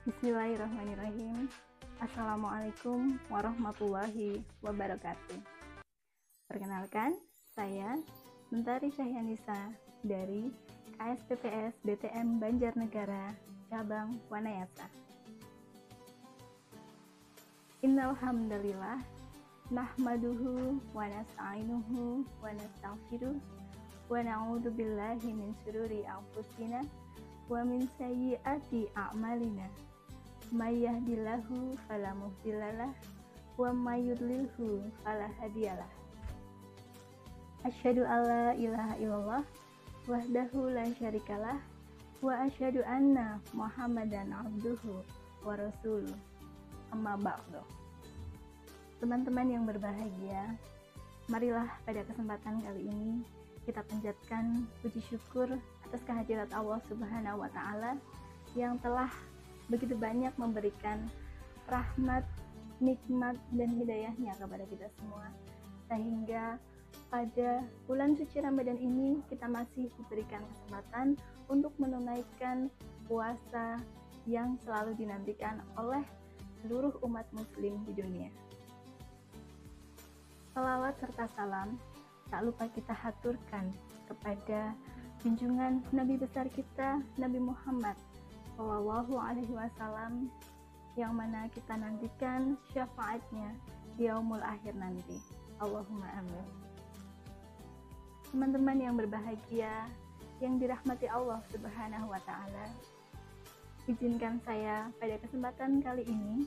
Bismillahirrahmanirrahim. Assalamualaikum warahmatullahi wabarakatuh. Perkenalkan, saya Mentari Cahyanisa dari KSPPS BTM Banjarnegara, Cabang Wanayasa. Innal hamdalillah nahmaduhu wa nasta'inuhu wa nastaghfiruh wa na'udzu billahi min syururi anfusina wa min sayyiati a'malina. May yahdihillahu fala mudhillalah wa may yudlilhu fala hadiyalah. Asyhadu alla ilaha illallah wahdahu la syarikalah wa asyhadu anna Muhammadan abduhu wa rasuluh. Amma ba'du. Teman-teman yang berbahagia, marilah pada kesempatan kali ini kita panjatkan puji syukur atas kehadirat Allah Subhanahu wa taala yang telah begitu banyak memberikan rahmat, nikmat, dan hidayahnya kepada kita semua, sehingga pada bulan suci Ramadan ini kita masih diberikan kesempatan untuk menunaikan puasa yang selalu dinantikan oleh seluruh umat muslim di dunia. Salawat serta salam tak lupa kita haturkan kepada junjungan Nabi besar kita, Nabi Muhammad Shallallahu Alaihi Wasallam, yang mana kita nantikan syafaatnya di yaumul akhir nanti. Allahumma amin. Teman-teman yang berbahagia, yang dirahmati Allah Subhanahu wa taala, izinkan saya pada kesempatan kali ini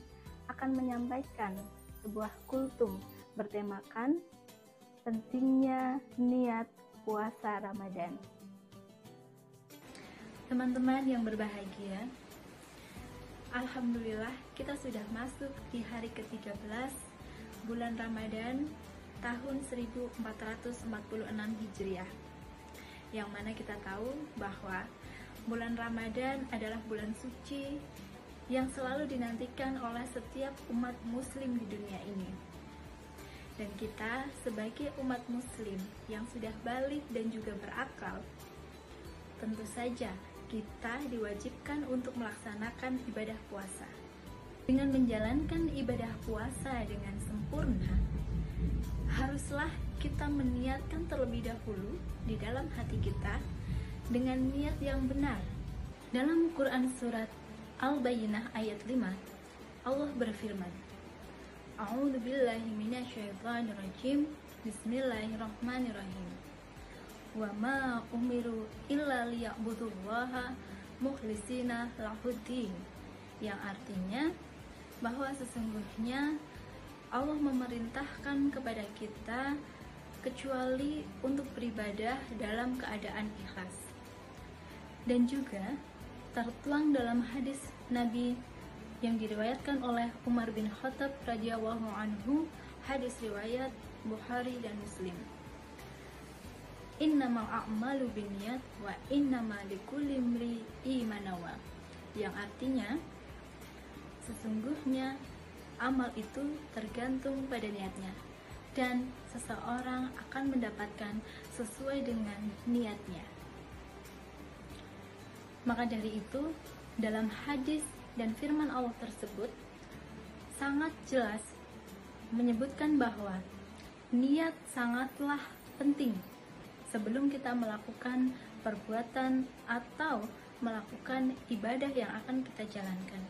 akan menyampaikan sebuah kultum bertemakan pentingnya niat puasa Ramadan. Teman-teman yang berbahagia, alhamdulillah kita sudah masuk di hari ke-13 bulan Ramadan tahun 1446 Hijriah, yang mana kita tahu bahwa bulan Ramadan adalah bulan suci yang selalu dinantikan oleh setiap umat muslim di dunia ini. Dan kita sebagai umat muslim yang sudah balik dan juga berakal, tentu saja kita diwajibkan untuk melaksanakan ibadah puasa. Dengan menjalankan ibadah puasa dengan sempurna, haruslah kita meniatkan terlebih dahulu di dalam hati kita dengan niat yang benar. Dalam Quran surat Al-Bayyinah ayat 5, Allah berfirman, A'udzu billahi minasyaitonir rajim. Bismillahirrahmanirrahim. Wa ma umiru illa liya'budullaha mukhlishina lahuddin, yang artinya bahwa sesungguhnya Allah memerintahkan kepada kita kecuali untuk beribadah dalam keadaan ikhlas. Dan juga tertuang dalam hadis Nabi yang diriwayatkan oleh Umar bin Khattab radhiyallahu anhu, hadis riwayat Bukhari dan Muslim. Innamal a'malu binniyat wa innamal likulli imri'in ma nawa, yang artinya sesungguhnya amal itu tergantung pada niatnya dan seseorang akan mendapatkan sesuai dengan niatnya. Maka dari itu, dalam hadis dan firman Allah tersebut sangat jelas menyebutkan bahwa niat sangatlah penting sebelum kita melakukan perbuatan atau melakukan ibadah yang akan kita jalankan.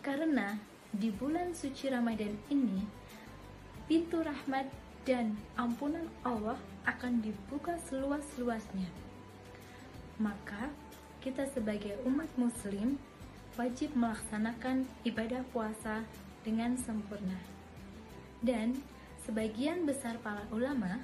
Karena di bulan suci Ramadan ini, pintu rahmat dan ampunan Allah akan dibuka seluas-luasnya. Maka kita sebagai umat muslim wajib melaksanakan ibadah puasa dengan sempurna. Dan sebagian besar para ulama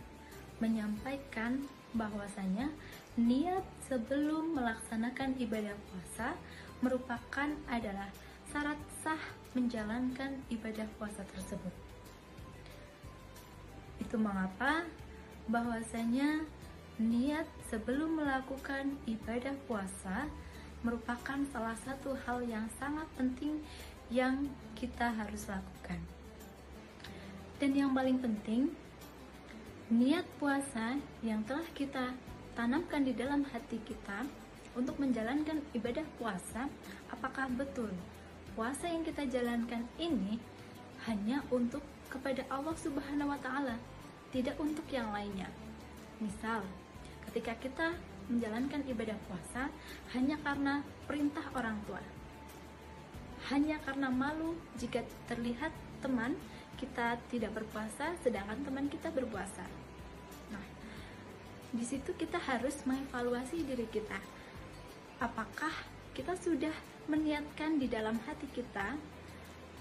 menyampaikan bahwasanya niat sebelum melaksanakan ibadah puasa merupakan adalah syarat sah menjalankan ibadah puasa tersebut. Itu mengapa bahwasanya niat sebelum melakukan ibadah puasa merupakan salah satu hal yang sangat penting yang kita harus lakukan. Dan yang paling penting, niat puasa yang telah kita tanamkan di dalam hati kita untuk menjalankan ibadah puasa, apakah betul puasa yang kita jalankan ini hanya untuk kepada Allah Subhanahu wa Ta'ala, tidak untuk yang lainnya. Misal, ketika kita menjalankan ibadah puasa hanya karena perintah orang tua, hanya karena malu jika terlihat teman kita tidak berpuasa sedangkan teman kita berpuasa. Nah, di situ kita harus mengevaluasi diri kita. Apakah kita sudah meniatkan di dalam hati kita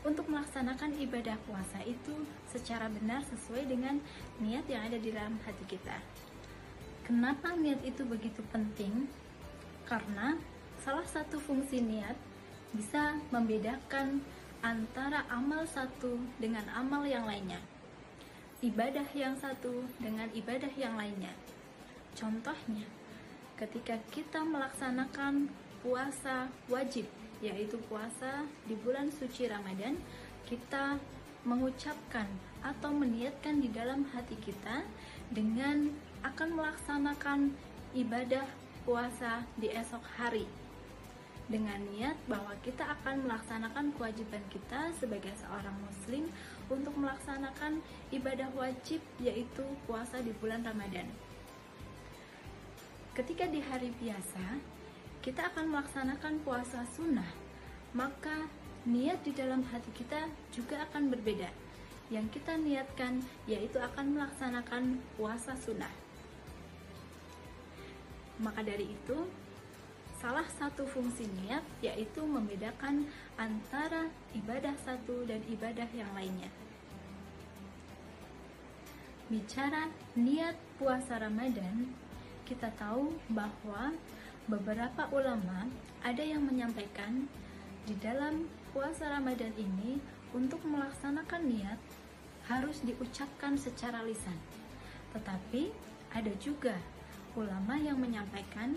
untuk melaksanakan ibadah puasa itu secara benar sesuai dengan niat yang ada di dalam hati kita. Kenapa niat itu begitu penting? Karena salah satu fungsi niat bisa membedakan antara amal satu dengan amal yang lainnya, ibadah yang satu dengan ibadah yang lainnya. Contohnya, ketika kita melaksanakan puasa wajib, yaitu puasa di bulan suci Ramadan, kita mengucapkan atau meniatkan di dalam hati kita dengan akan melaksanakan ibadah puasa di esok hari, dengan niat bahwa kita akan melaksanakan kewajiban kita sebagai seorang muslim untuk melaksanakan ibadah wajib, yaitu puasa di bulan Ramadan. Ketika di hari biasa kita akan melaksanakan puasa sunnah, maka niat di dalam hati kita juga akan berbeda. Yang kita niatkan yaitu akan melaksanakan puasa sunnah. Maka dari itu, salah satu fungsi niat yaitu membedakan antara ibadah satu dan ibadah yang lainnya. Bicara niat puasa Ramadan, kita tahu bahwa beberapa ulama ada yang menyampaikan di dalam puasa Ramadan ini untuk melaksanakan niat harus diucapkan secara lisan. Tetapi ada juga ulama yang menyampaikan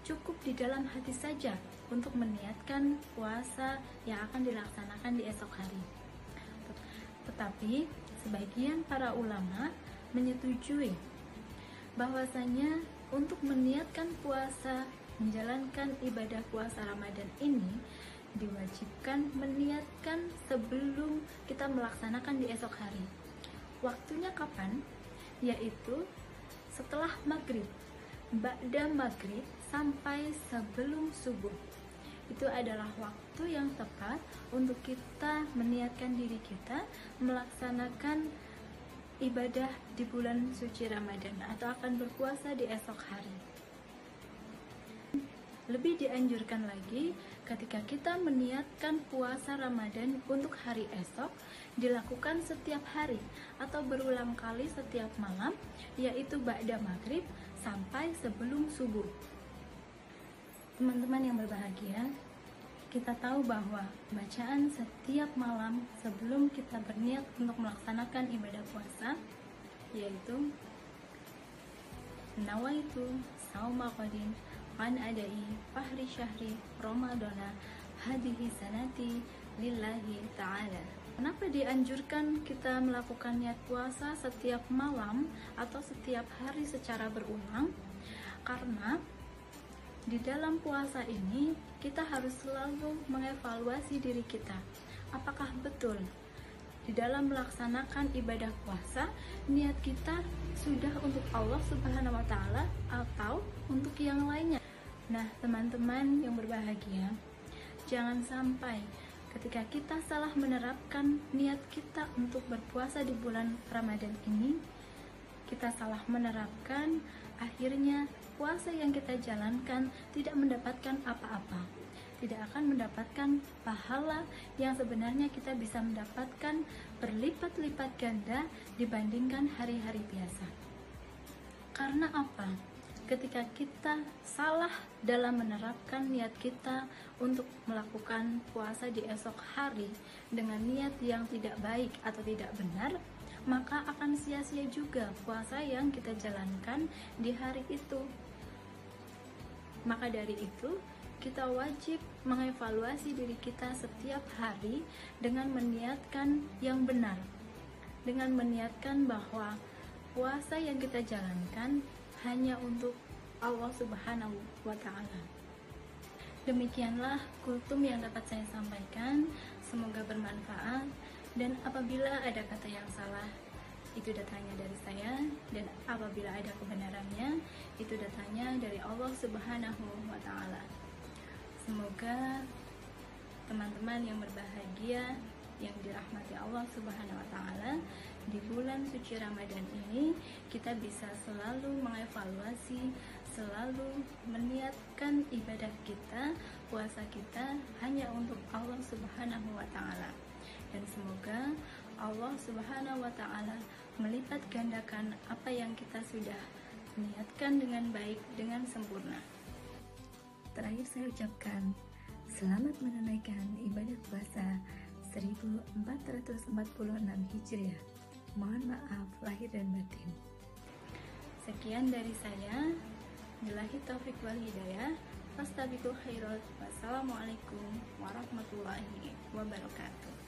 cukup di dalam hati saja untuk meniatkan puasa yang akan dilaksanakan di esok hari. Tetapi sebagian para ulama menyetujui bahwasanya untuk meniatkan puasa, menjalankan ibadah puasa Ramadan ini diwajibkan meniatkan sebelum kita melaksanakan di esok hari. Waktunya kapan? Yaitu setelah maghrib, ba'da maghrib sampai sebelum subuh. Itu adalah waktu yang tepat untuk kita meniatkan diri kita melaksanakan ibadah di bulan suci Ramadan atau akan berpuasa di esok hari. Lebih dianjurkan lagi ketika kita meniatkan puasa Ramadan untuk hari esok, dilakukan setiap hari atau berulang kali setiap malam, yaitu ba'da maghrib sampai sebelum subuh. Teman-teman yang berbahagia, kita tahu bahwa bacaan setiap malam sebelum kita berniat untuk melaksanakan ibadah puasa yaitu nawaitu sauma qadin an adai fahri syahri ramadana hadihi sanati lillahi ta'ala. Kenapa dianjurkan kita melakukan niat puasa setiap malam atau setiap hari secara berulang? Karena di dalam puasa ini kita harus selalu mengevaluasi diri kita. Apakah betul di dalam melaksanakan ibadah puasa niat kita sudah untuk Allah Subhanahu wa Ta'ala atau untuk yang lainnya? Nah, teman-teman yang berbahagia, jangan sampai ketika kita salah menerapkan niat kita untuk berpuasa di bulan Ramadan ini, kita salah menerapkan, akhirnya puasa yang kita jalankan tidak mendapatkan apa-apa, tidak akan mendapatkan pahala yang sebenarnya kita bisa mendapatkan berlipat-lipat ganda dibandingkan hari-hari biasa. Karena apa? Ketika kita salah dalam menerapkan niat kita untuk melakukan puasa di esok hari dengan niat yang tidak baik atau tidak benar, maka akan sia-sia juga puasa yang kita jalankan di hari itu. Maka dari itu, kita wajib mengevaluasi diri kita setiap hari dengan meniatkan yang benar, dengan meniatkan bahwa puasa yang kita jalankan hanya untuk Allah Subhanahu wa Ta'ala. Demikianlah kultum yang dapat saya sampaikan, semoga bermanfaat, dan apabila ada kata yang salah, itu datangnya dari saya, dan apabila ada kebenarannya, itu datangnya dari Allah Subhanahu wa Ta'ala. Semoga teman-teman yang berbahagia, yang dirahmati Allah Subhanahu wa Ta'ala, di bulan suci Ramadan ini kita bisa selalu mengevaluasi, selalu meniatkan ibadah kita, puasa kita hanya untuk Allah Subhanahu wa Ta'ala. Dan semoga Allah Subhanahu wa Ta'ala melipat gandakan apa yang kita sudah niatkan dengan baik, dengan sempurna. Terakhir saya ucapkan selamat menunaikan ibadah puasa 1446 Hijriah. Mohon maaf lahir dan batin. Sekian dari saya. Billahi taufiq wal hidayah. Fastabiqul khairat. Wassalamualaikum warahmatullahi wabarakatuh.